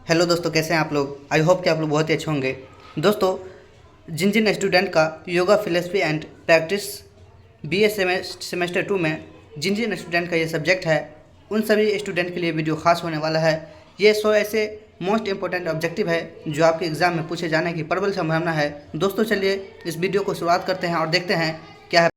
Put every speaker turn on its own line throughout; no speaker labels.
Hello दोस्तों, कैसे हैं आप लोग। आई होप कि आप लोग बहुत ही अच्छे होंगे। दोस्तों, जिन जिन स्टूडेंट का yoga philosophy and practice BA semester 2 में जिन जिन स्टूडेंट का ये सब्जेक्ट है, उन सभी स्टूडेंट के लिए वीडियो खास होने वाला है। ये 100 ऐसे मोस्ट इंपॉर्टेंट ऑब्जेक्टिव है जो आपके एग्ज़ाम में पूछे जाने की प्रबल संभावना है। दोस्तों, चलिए इस वीडियो को शुरुआत करते हैं और देखते हैं क्या है।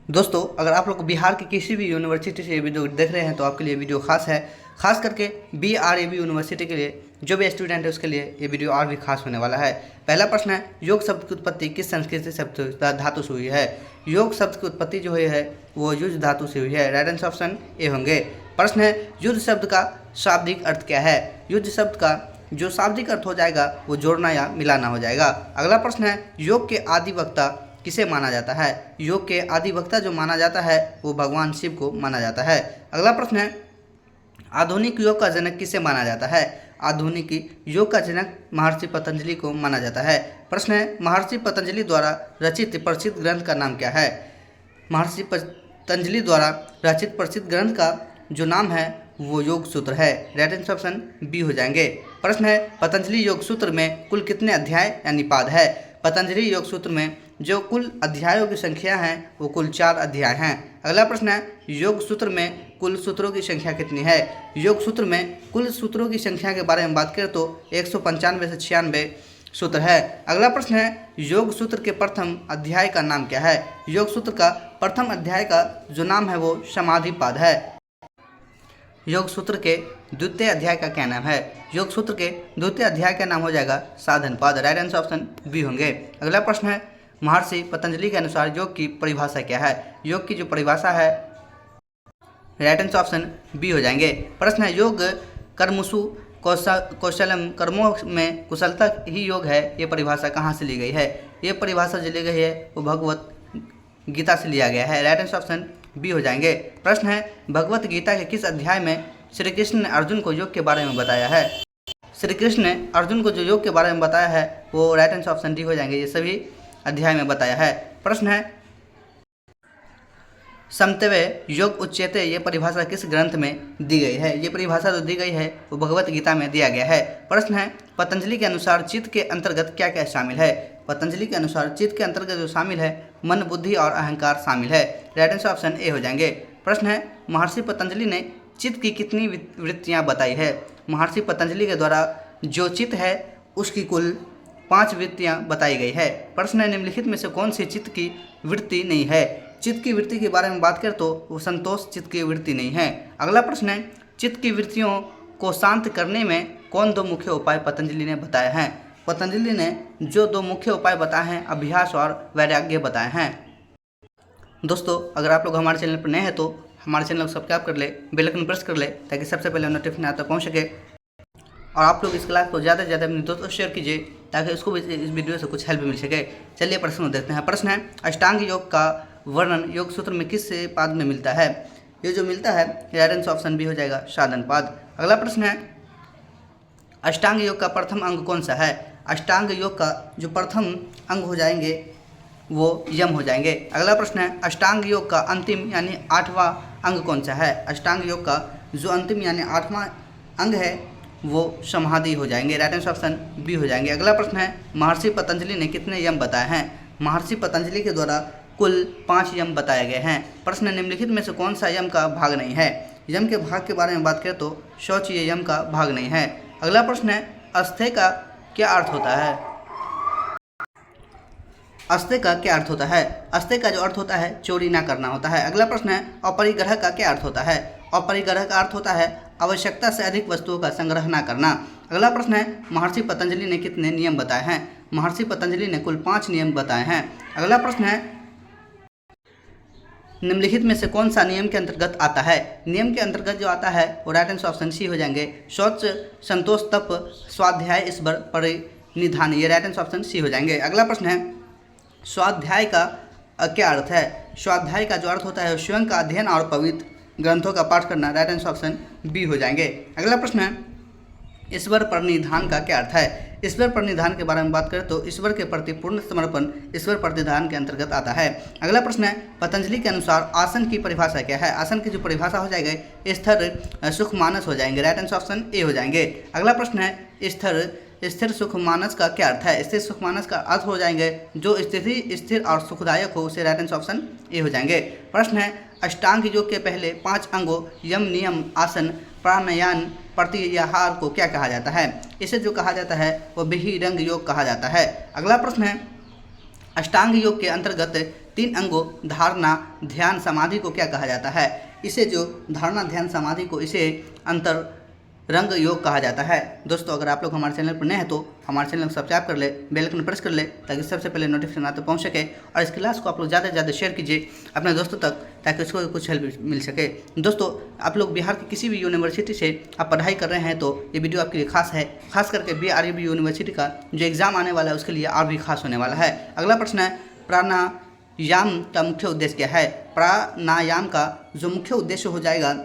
दोस्तों, अगर आप लोग बिहार की किसी भी यूनिवर्सिटी से ये वीडियो देख रहे हैं तो आपके लिए वीडियो खास है। खास करके BRAB यूनिवर्सिटी के लिए जो भी स्टूडेंट है उसके लिए ये वीडियो और भी खास होने वाला है। पहला प्रश्न है, योग शब्द की उत्पत्ति किस संस्कृत शब्द धातु से हुई है। योग शब्द की उत्पत्ति जो हुई है वो युज धातु से हुई है। राइट आंसर ऑप्शन ए होंगे। प्रश्न है, युद्ध शब्द का शाब्दिक अर्थ क्या है। युद्ध शब्द का जो शाब्दिक अर्थ हो जाएगा वो जोड़ना या मिलाना हो जाएगा। अगला प्रश्न है, योग के आदि वक्ता किसे माना जाता है। योग के आदि वक्ता जो माना जाता है वो भगवान शिव को माना जाता है। अगला प्रश्न है, आधुनिक योग का जनक किसे माना जाता है। आधुनिक योग का जनक महर्षि पतंजलि को माना जाता है। प्रश्न है, महर्षि पतंजलि द्वारा रचित प्रसिद्ध ग्रंथ का नाम क्या है। महर्षि पतंजलि द्वारा रचित प्रसिद्ध ग्रंथ का जो नाम है वो योग सूत्र है। राइट आंसर ऑप्शन बी हो जाएंगे। प्रश्न है, पतंजलि योग सूत्र में कुल कितने अध्याय यानी पाद है। पतंजलि योग सूत्र में जो कुल अध्यायों की संख्या है वो कुल 4 अध्याय हैं। अगला प्रश्न है, योग सूत्र में कुल सूत्रों की संख्या कितनी है। योग सूत्र में कुल सूत्रों की संख्या के बारे में बात करें तो 195 से 96 सूत्र है। अगला प्रश्न है, योग सूत्र के प्रथम अध्याय का नाम क्या है। योग सूत्र का प्रथम अध्याय का जो नाम है वो समाधिपाद है। योग सूत्र के द्वितीय अध्याय का क्या नाम है। योग सूत्र के द्वितीय अध्याय का नाम हो जाएगा साधनपाद। राइट आंसर ऑप्शन बी होंगे। अगला प्रश्न है, महर्षि पतंजलि के अनुसार योग की परिभाषा क्या है। योग की जो परिभाषा है, राइट आंसर ऑप्शन बी हो जाएंगे। प्रश्न है, योग कर्मसु कौशलम, कर्मों में कुशलता ही योग है, ये परिभाषा कहाँ से ली गई है। ये परिभाषा जो ली गई है वो भगवत गीता से लिया गया है। राइट आंसर ऑप्शन बी हो जाएंगे। प्रश्न है, भगवत गीता के किस अध्याय में श्री कृष्ण ने अर्जुन को योग के बारे में बताया है। श्री कृष्ण ने अर्जुन को जो योग के बारे में बताया है वो राइट आंसर ऑप्शन डी हो जाएंगे। ये सभी अध्याय में बताया है। प्रश्न है, समत्वय योग उच्यते, ये परिभाषा किस ग्रंथ में दी गई है। ये परिभाषा जो दी गई है वो भगवत गीता में दिया गया है। प्रश्न है, पतंजलि के अनुसार चित्त के अंतर्गत क्या क्या शामिल है। पतंजलि के अनुसार चित्त के अंतर्गत जो शामिल है मन, बुद्धि और अहंकार शामिल है। राइट आंसर ऑप्शन ए हो जाएंगे। प्रश्न है, महर्षि पतंजलि ने चित्त की कितनी वृत्तियाँ बताई है। महर्षि पतंजलि के द्वारा जो चित्त है उसकी कुल 5 वृत्तियाँ बताई गई है। प्रश्न है, निम्नलिखित में से कौन सी चित्त की वृत्ति नहीं है। चित्त की वृत्ति के बारे में बात करें तो वो संतोष चित्त की वृत्ति नहीं है। अगला प्रश्न है, चित्त की वृत्तियों को शांत करने में कौन 2 मुख्य उपाय पतंजलि ने बताए हैं। पतंजलि ने जो 2 मुख्य उपाय बताए हैं, अभ्यास और वैराग्य बताए हैं। दोस्तों, अगर आप लोग हमारे चैनल पर नए हैं तो हमारे चैनल को सब्सक्राइब कर ले, बेल आइकन प्रेस कर ले ताकि सबसे पहले नोटिफिकेशन आता पहुँच सके। और आप लोग इस क्लास को ज़्यादा से ज़्यादा अपने दोस्तों शेयर कीजिए ताकि उसको भी इस वीडियो से कुछ हेल्प मिल सके। चलिए प्रश्न को देखते हैं। प्रश्न है, अष्टांग योग का वर्णन योग सूत्र में किस पाद में मिलता है। ये जो मिलता है राइट आंसर ऑप्शन बी हो जाएगा, साधनपाद। अगला प्रश्न है, अष्टांग योग का प्रथम अंग कौन सा है। अष्टांग योग का जो प्रथम अंग हो जाएंगे वो यम हो जाएंगे। अगला प्रश्न है, अष्टांग योग का अंतिम यानी 8वां अंग कौन सा है। अष्टांग योग का जो अंतिम यानी 8वां अंग है वो समाधि हो जाएंगे। राइट आंसर ऑप्शन बी हो जाएंगे। अगला प्रश्न है, महर्षि पतंजलि ने कितने यम बताए हैं। महर्षि पतंजलि के द्वारा कुल 5 यम बताए गए हैं। प्रश्न, निम्नलिखित में से कौन सा यम का भाग नहीं है। यम के भाग के बारे में बात करें तो शौच ये यम का भाग नहीं है। अगला प्रश्न है, अस्थे का क्या अर्थ होता है। अस्थे का क्या अर्थ होता है। अस्थे का जो अर्थ होता है चोरी ना करना होता है। अगला प्रश्न है, अपरिग्रह का क्या अर्थ होता है। अपरिग्रह का अर्थ होता है आवश्यकता से अधिक वस्तुओं का संग्रह ना करना। अगला प्रश्न है, महर्षि पतंजलि ने कितने नियम बताए हैं। महर्षि पतंजलि ने कुल 5 नियम बताए हैं। अगला प्रश्न है, निम्नलिखित में से कौन सा नियम के अंतर्गत आता है। नियम के अंतर्गत जो आता है वो राइट आंसर ऑप्शन सी हो जाएंगे, शौच, संतोष, तप, स्वाध्याय, ईश्वर, परिनिधान। ये राइट आंसर ऑप्शन सी हो जाएंगे। अगला प्रश्न है, स्वाध्याय का क्या अर्थ है। स्वाध्याय का जो अर्थ होता है स्वयं का अध्ययन और पवित्र ग्रंथों का पाठ करना। राइट आंसर ऑप्शन बी हो जाएंगे। अगला प्रश्न है, ईश्वर प्रणिधान का क्या अर्थ है? ईश्वर प्रणिधान के बारे में बात करें तो ईश्वर के प्रति पूर्ण समर्पण ईश्वर प्रणिधान के अंतर्गत आता है। अगला प्रश्न है, पतंजलि के अनुसार आसन की परिभाषा क्या है? आसन की जो परिभाषा हो जाएगा स्थिर सुख मानस हो जाएंगे। राइट आंसर ऑप्शन ए हो जाएंगे। अगला प्रश्न है, स्थिर सुख मानस का क्या अर्थ है? स्थिर सुख मानस का अर्थ हो जाएंगे जो स्थिति स्थिर और सुखदायक हो, उसे राइट आंसर ऑप्शन ए हो जाएंगे। प्रश्न है, अष्टांग योग के पहले 5 अंगों यम नियम आसन प्राणायाम प्रत्याहार को क्या कहा जाता है? इसे जो कहा जाता है वो विहिरंग योग कहा जाता है। अगला प्रश्न है, अष्टांग योग के अंतर्गत 3 अंगों धारणा ध्यान समाधि को क्या कहा जाता है? इसे जो धारणा ध्यान समाधि को इसे अंतर रंग योग कहा जाता है। दोस्तों अगर आप लोग हमारे चैनल पर नए हैं तो हमारे चैनल को सब्सक्राइब कर ले, बेल आइकन प्रेस कर ले ताकि सबसे पहले नोटिफिकेशन आते पहुंच सके, और इस क्लास को आप लोग ज़्यादा से ज़्यादा शेयर कीजिए अपने दोस्तों तक ताकि उसको कुछ हेल्प मिल सके। दोस्तों आप लोग बिहार की किसी भी यूनिवर्सिटी से आप पढ़ाई कर रहे हैं तो ये वीडियो आपके लिए खास है, खास करके BRUB यूनिवर्सिटी का जो एग्ज़ाम आने वाला है उसके लिए और भी खास होने वाला है। अगला प्रश्न है, प्राणायाम का मुख्य उद्देश्य क्या है? प्राणायाम का जो मुख्य उद्देश्य हो जाएगा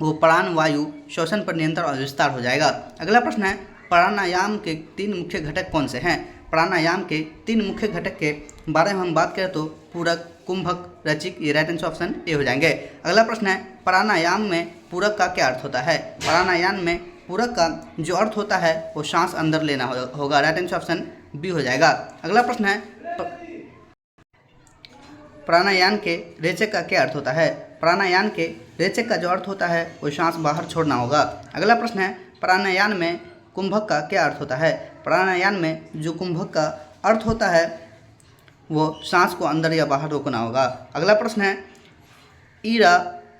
वो प्राण वायु श्वसन पर नियंत्रण और विस्तार हो जाएगा। अगला प्रश्न है, प्राणायाम के 3 मुख्य घटक कौन से हैं? प्राणायाम के 3 मुख्य घटक के बारे में हम बात करें तो पूरक कुंभक रचिक, ये राइट आंसर ऑप्शन ए हो जाएंगे। अगला प्रश्न है, प्राणायाम में पूरक का क्या अर्थ होता है? प्राणायाम में पूरक का जो अर्थ होता है वो सांस अंदर लेना होगा। राइट आंसर ऑप्शन बी हो जाएगा। अगला प्रश्न है, प्राणायाम के रेचक का क्या अर्थ होता है? प्राणायाम के रेचक का जो अर्थ होता है वो सांस बाहर छोड़ना होगा। अगला प्रश्न है, प्राणायाम में कुंभक का क्या अर्थ होता है? प्राणायाम में जो कुंभक का अर्थ होता है वो सांस को अंदर या बाहर रोकना होगा। अगला प्रश्न है, ईरा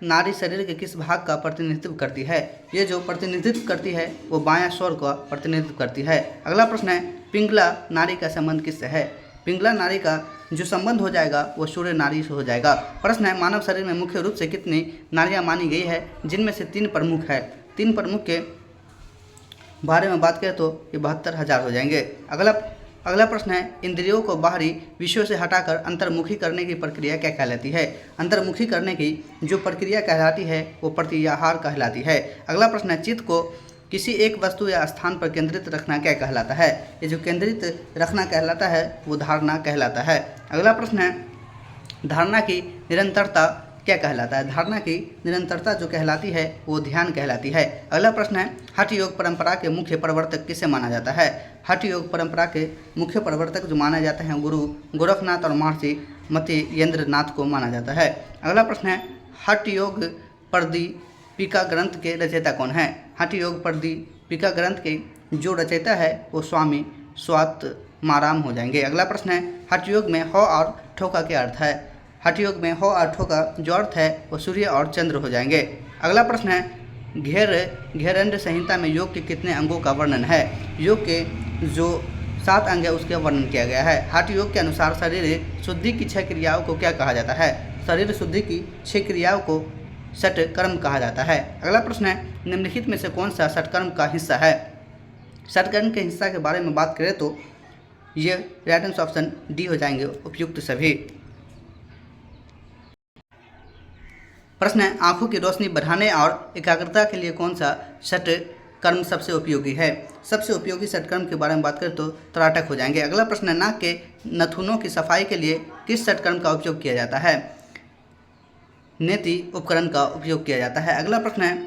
नारी शरीर के किस भाग का प्रतिनिधित्व करती है? ये जो प्रतिनिधित्व करती है वो बायां स्वर का प्रतिनिधित्व करती है। अगला प्रश्न है, पिंगला नारी का संबंध किससे है? पिंगला नारी का जो संबंध हो जाएगा वो सूर्य नारी से हो जाएगा। प्रश्न है, मानव शरीर में मुख्य रूप से कितनी नाड़ियाँ मानी गई है? जिनमें से 3 प्रमुख है। 3 प्रमुख के बारे में बात करें तो ये 72,000 हो जाएंगे। अगला प्रश्न है, इंद्रियों को बाहरी विषयों से हटाकर अंतर्मुखी करने की प्रक्रिया क्या कहलाती है? अंतर्मुखी करने की जो प्रक्रिया कहलाती है वो प्रत्याहार कहलाती है। अगला प्रश्न है, चित्त को किसी एक वस्तु या स्थान पर केंद्रित रखना क्या कहलाता है? ये जो केंद्रित रखना कहलाता है वो धारणा कहलाता है। अगला प्रश्न है, धारणा की निरंतरता क्या कहलाता है? धारणा की निरंतरता जो कहलाती है वो ध्यान कहलाती है। अगला प्रश्न है, हठ योग परंपरा के मुख्य प्रवर्तक किसे माना जाता है? हठ योग परंपरा के मुख्य प्रवर्तक जो माने जाते हैं गुरु गोरखनाथ और महर्षि मत्येंद्रनाथ को माना जाता है। अगला प्रश्न है, हठ योग प्रदीपिका ग्रंथ के रचयिता कौन है? हठ योग प्रदीपिका ग्रंथ के जो रचयिता है वो स्वामी स्वात्माराम हो जाएंगे। अगला प्रश्न है, हठ योग में हो और ठो का क्या अर्थ है? हठ योग में हो और ठो का जो अर्थ है वो सूर्य और चंद्र हो जाएंगे। अगला प्रश्न है, घेरंड संहिता में योग के कितने अंगों का वर्णन है? योग के जो 7 अंग है उसका वर्णन किया गया है। हठ योग के अनुसार शरीर शुद्धि की 6 क्रियाओं को क्या कहा जाता है? शरीर शुद्धि की 6 क्रियाओं को षटकर्म कहा जाता है। अगला प्रश्न है, निम्नलिखित में से कौन सा षटकर्म का हिस्सा है? षटकर्म के हिस्सा के बारे में बात करें तो ये राइट आंसर ऑप्शन डी हो जाएंगे, उपयुक्त सभी। प्रश्न है, आंखों की रोशनी बढ़ाने और एकाग्रता के लिए कौन सा षटकर्म सबसे उपयोगी है? सबसे उपयोगी षटकर्म के बारे में बात करें तो त्राटक हो जाएंगे। अगला प्रश्न है, नाक के नथुनों की सफाई के लिए किस षटकर्म का उपयोग किया जाता है? नेति उपकरण का उपयोग किया जाता है। अगला प्रश्न है,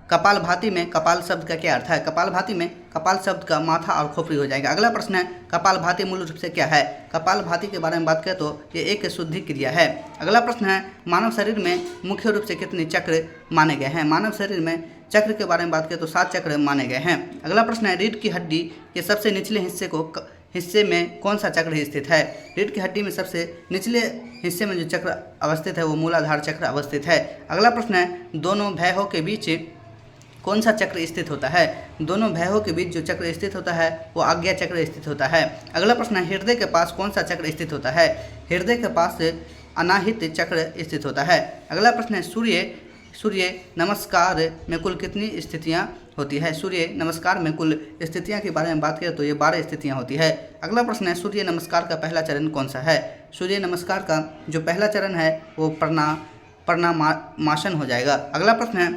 कपालभाति में कपाल शब्द का क्या अर्थ है? कपालभाति में कपाल शब्द का माथा और खोपड़ी हो जाएगा। अगला प्रश्न है, कपालभाति मूल रूप से क्या है? कपालभाति के बारे में बात करें तो ये एक शुद्धि क्रिया है। अगला प्रश्न है, मानव शरीर में मुख्य रूप से कितने चक्र माने गए हैं? मानव शरीर में चक्र के बारे में बात करें तो 7 चक्र माने गए हैं। अगला प्रश्न है, रीढ़ की हड्डी के सबसे निचले हिस्से में कौन सा चक्र स्थित है? रीढ़ की हड्डी में सबसे निचले हिस्से में जो चक्र अवस्थित है वो मूलाधार चक्र अवस्थित है। अगला प्रश्न है, दोनों भैहों के बीच कौन सा चक्र स्थित होता है? दोनों भैहों के बीच जो चक्र स्थित होता है वो आज्ञा चक्र स्थित होता है। अगला प्रश्न है, हृदय के पास कौन सा चक्र स्थित होता है? हृदय के पास अनाहित चक्र स्थित होता है। अगला प्रश्न है, सूर्य नमस्कार में कुल कितनी स्थितियाँ होती है? सूर्य नमस्कार में कुल स्थितियाँ के बारे में बात करें तो ये 12 स्थितियाँ होती है। अगला प्रश्न है, सूर्य नमस्कार का पहला चरण कौन सा है? सूर्य नमस्कार का जो पहला चरण है वो प्रणामासन हो जाएगा। अगला प्रश्न है,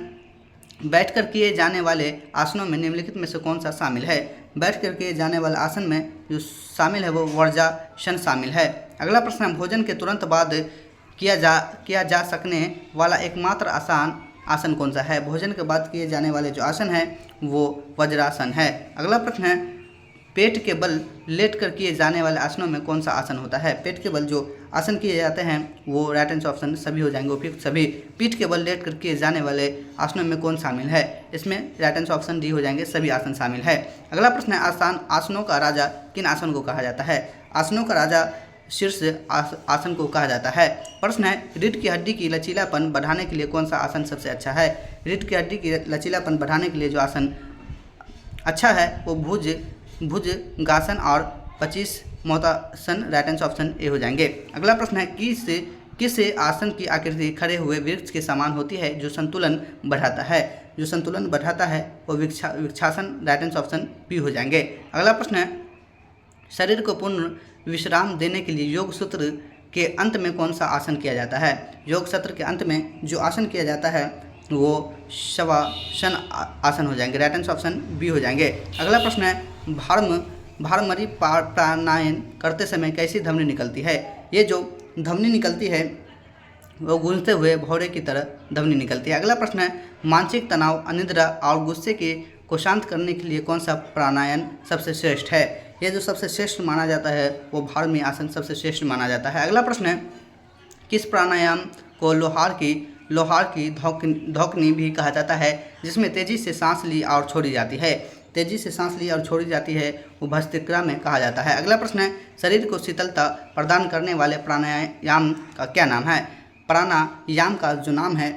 बैठकर किए जाने वाले आसनों में निम्नलिखित में से कौन सा शामिल है? बैठकर किए जाने वाले आसन में जो शामिल है वो वज्रासन शामिल है। अगला प्रश्न है, भोजन के तुरंत बाद किया जा सकने वाला एकमात्र आसन कौन सा है? भोजन के बाद किए जाने वाले जो आसन है वो वज्रासन है। अगला प्रश्न है, पेट के बल लेटकर किए जाने वाले आसनों में कौन सा आसन होता है? पेट के बल जो आसन किए जाते हैं वो राइट आंसर ऑप्शन सभी हो जाएंगे, उपयुक्त सभी। पीठ के बल लेटकर किए जाने वाले आसनों में कौन शामिल है? इसमें राइट आंसर ऑप्शन डी हो जाएंगे, सभी आसन शामिल है। अगला प्रश्न है, आसनों का राजा किन आसन को कहा जाता है? आसनों का राजा शीर्ष आसन को कहा जाता है। प्रश्न है, रीढ़ की हड्डी की लचीलापन बढ़ाने के लिए कौन सा आसन सबसे अच्छा है? रीढ़ की हड्डी की लचीलापन बढ़ाने के लिए जो आसन अच्छा है वो भुजंगासन और 25 मौतासन, राइट आंसर ऑप्शन ए हो जाएंगे। अगला प्रश्न है, किस आसन की आकृति खड़े हुए वृक्ष के समान होती है जो संतुलन बढ़ाता है? जो संतुलन बढ़ाता है वो वृक्षासन, राइट आंसर ऑप्शन बी हो जाएंगे। अगला प्रश्न है, शरीर को पूर्ण विश्राम देने के लिए योग सूत्र के अंत में कौन सा आसन किया जाता है? योग सत्र के अंत में जो आसन किया जाता है वो शवासन आसन हो जाएंगे, राइट आंसर ऑप्शन बी हो जाएंगे। अगला प्रश्न है, भारमरी प्राणायाम करते समय कैसी ध्वनि निकलती है? ये जो ध्वनि निकलती है वो गूंजते हुए भौरे की तरह ध्वनि निकलती है। अगला प्रश्न है, मानसिक तनाव, अनिद्रा और गुस्से को शांत करने के लिए कौन सा प्राणायाम सबसे श्रेष्ठ है? ये जो सबसे श्रेष्ठ माना जाता है वो भारमरी आसन सबसे श्रेष्ठ माना जाता है। अगला प्रश्न है, किस प्राणायाम को लोहार की धौकनी भी कहा जाता है जिसमें तेजी से सांस ली और छोड़ी जाती है? तेजी से सांस ली और छोड़ी जाती है वो भस्त्रिका में कहा जाता है। अगला प्रश्न है, शरीर को शीतलता प्रदान करने वाले प्राणायाम का क्या नाम है? प्राणायाम का जो नाम है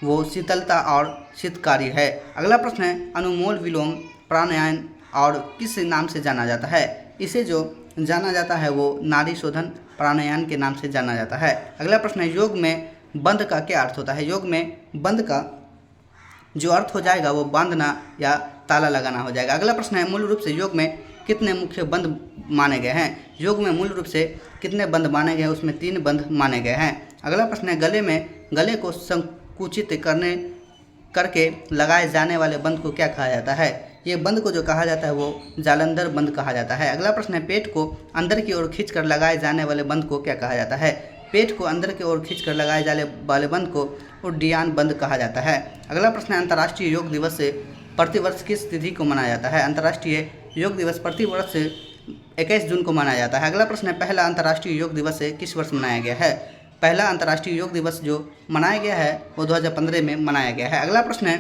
वो शीतलता और शीतकारी है। अगला प्रश्न है, अनुलोम विलोम प्राणायाम और किस नाम से जाना जाता है? इसे जो जाना जाता है वो नाड़ी शोधन प्राणायाम के नाम से जाना जाता है। अगला प्रश्न है, योग में बंद का क्या अर्थ होता है? योग में बंद का जो अर्थ हो जाएगा वो बांधना या ताला लगाना हो जाएगा। अगला प्रश्न है, मूल रूप से योग में कितने मुख्य बंद माने गए हैं? योग में मूल रूप से कितने बंद माने गए हैं? उसमें 3 बंद माने गए हैं। अगला प्रश्न है, गले को संकुचित करके लगाए जाने वाले बंद को क्या कहा जाता है? ये बंद को जो कहा जाता है वो जालंधर बंद कहा जाता है। अगला प्रश्न है, पेट को अंदर की ओर खींचकर लगाए जाने वाले बंद को क्या कहा जाता है? पेट को अंदर की ओर खींचकर लगाए जाने वाले बंद को उड्डयन बंद कहा जाता है। अगला प्रश्न है, अंतर्राष्ट्रीय योग दिवस से प्रतिवर्ष किस तिथि को मनाया जाता है? अंतर्राष्ट्रीय योग दिवस प्रतिवर्ष 21 जून को मनाया जाता है। अगला प्रश्न है, पहला अंतर्राष्ट्रीय योग दिवस किस वर्ष मनाया गया है? पहला अंतर्राष्ट्रीय योग दिवस जो मनाया गया है वो 2015 में मनाया गया है। अगला प्रश्न है,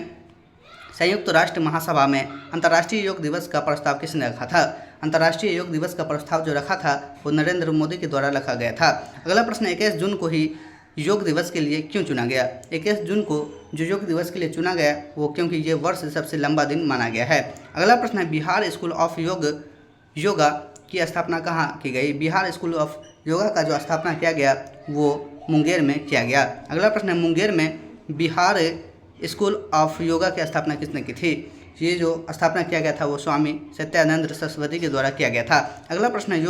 संयुक्त राष्ट्र महासभा में अंतर्राष्ट्रीय योग दिवस का प्रस्ताव किसने रखा था? अंतर्राष्ट्रीय योग दिवस का प्रस्ताव जो रखा था वो नरेंद्र मोदी के द्वारा रखा गया था। अगला प्रश्न, 21 जून को ही योग दिवस के लिए क्यों चुना गया? 21 जून को जो योग दिवस के लिए चुना गया वो क्योंकि ये वर्ष सबसे लंबा दिन माना गया है। अगला प्रश्न है, बिहार स्कूल ऑफ योगा की स्थापना कहाँ की गई? बिहार स्कूल ऑफ योगा का जो स्थापना किया गया वो मुंगेर में किया गया। अगला प्रश्न है, मुंगेर में बिहार स्कूल ऑफ योगा की स्थापना किसने की थी? ये जो स्थापना किया गया था वो स्वामी सत्यानंद सरस्वती के द्वारा किया गया था। अगला प्रश्न है,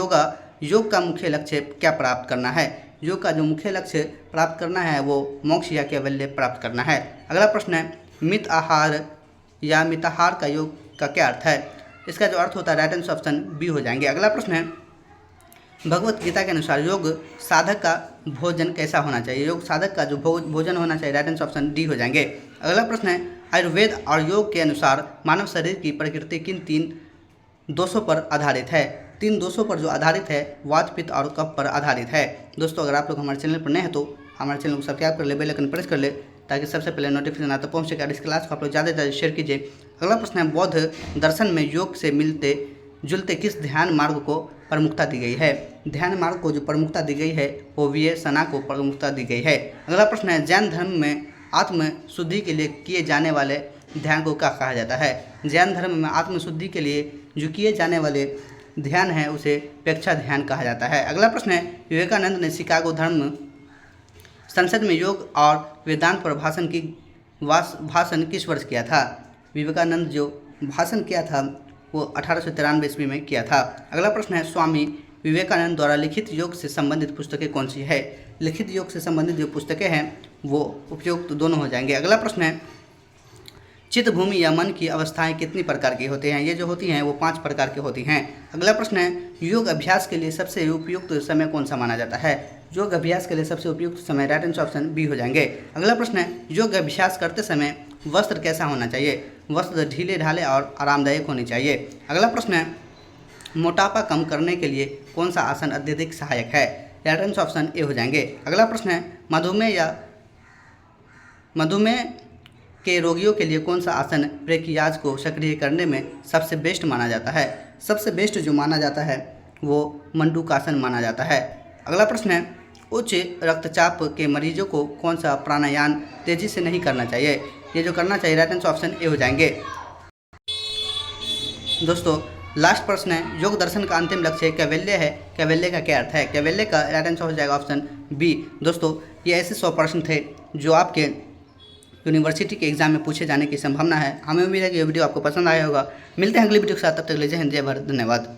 योग का मुख्य लक्ष्य क्या प्राप्त करना है? योग का जो मुख्य लक्ष्य प्राप्त करना है वो मोक्ष या कैवल्य प्राप्त करना है। अगला प्रश्न है, मित आहार या मिताहार का योग का क्या अर्थ है? इसका जो अर्थ होता है राइट आंसर ऑप्शन बी हो जाएंगे। अगला प्रश्न है, भगवत गीता के अनुसार योग साधक का भोजन कैसा होना चाहिए? योग साधक का जो भोजन होना चाहिए राइट आंसर ऑप्शन डी हो जाएंगे। अगला प्रश्न है, आयुर्वेद और योग के अनुसार मानव शरीर की प्रकृति किन 3 दोषों पर आधारित है? 3 दोषों पर जो आधारित है वात, पित्त और कफ पर आधारित है। दोस्तों, अगर आप लोग हमारे चैनल पर नए हैं तो हमारे चैनल को सब्सक्राइब कर ले, बेल आइकन प्रेस कर ले ताकि सबसे पहले नोटिफिकेशन आता पहुँच सके। इस क्लास को आप लोग ज़्यादा से ज़्यादा शेयर कीजिए। अगला प्रश्न है, बौद्ध दर्शन में योग से मिलते जुलते किस ध्यान मार्ग को प्रमुखता दी गई है? ध्यान मार्ग को जो प्रमुखता दी गई है वो विपश्यना को प्रमुखता दी गई है। अगला प्रश्न है, जैन धर्म में आत्म शुद्धि के लिए किए जाने वाले ध्यान को क्या कहा जाता है? जैन धर्म में आत्म शुद्धि के लिए जो किए जाने वाले ध्यान है उसे प्रेक्षा ध्यान कहा जाता है। अगला प्रश्न है, विवेकानंद ने शिकागो धर्म संसद में योग और वेदांत पर भाषण किस वर्ष किया था? विवेकानंद जो भाषण किया था वो 1893 ईस्वी में किया था। अगला प्रश्न है, स्वामी विवेकानंद द्वारा लिखित योग से संबंधित पुस्तकें कौन सी है? लिखित योग से संबंधित जो पुस्तकें हैं वो उपयुक्त दोनों हो जाएंगे। अगला प्रश्न है, चित्त भूमि या मन की अवस्थाएं कितनी प्रकार की होती हैं? ये जो होती हैं वो 5 प्रकार की होती हैं। अगला प्रश्न है, योग अभ्यास के लिए सबसे उपयुक्त समय कौन सा माना जाता है? योग अभ्यास के लिए सबसे उपयुक्त समय राइट आंसर ऑप्शन बी हो जाएंगे। अगला प्रश्न है, योग अभ्यास करते समय वस्त्र कैसा होना चाहिए? वस्त्र ढीले ढाले और आरामदायक होने चाहिए। अगला प्रश्न है, मोटापा कम करने के लिए कौन सा आसन अत्यधिक सहायक है? राइट आंसर ऑप्शन ए हो जाएंगे। अगला प्रश्न है, मधुमेह के रोगियों के लिए कौन सा आसन प्रेकियाज को सक्रिय करने में सबसे बेस्ट माना जाता है? सबसे बेस्ट जो माना जाता है वो मंडूकासन माना जाता है। अगला प्रश्न है, उच्च रक्तचाप के मरीजों को कौन सा प्राणायाम तेजी से नहीं करना चाहिए? ये जो करना चाहिए राइट आंसर ऑप्शन ए हो जाएंगे। दोस्तों लास्ट प्रश्न है, योग दर्शन का अंतिम लक्ष्य कैवल्य है। कैवल्य का क्या अर्थ है? कैवल्य का राइट आंसर हो जाएगा ऑप्शन बी। दोस्तों ये ऐसे 100 प्रश्न थे जो आपके यूनिवर्सिटी के एग्जाम में पूछे जाने की संभावना है। हमें उम्मीद है कि ये वीडियो आपको पसंद आया होगा। मिलते हैं अगली वीडियो के साथ, तब तक के लिए जय हिंद जय भारत, धन्यवाद।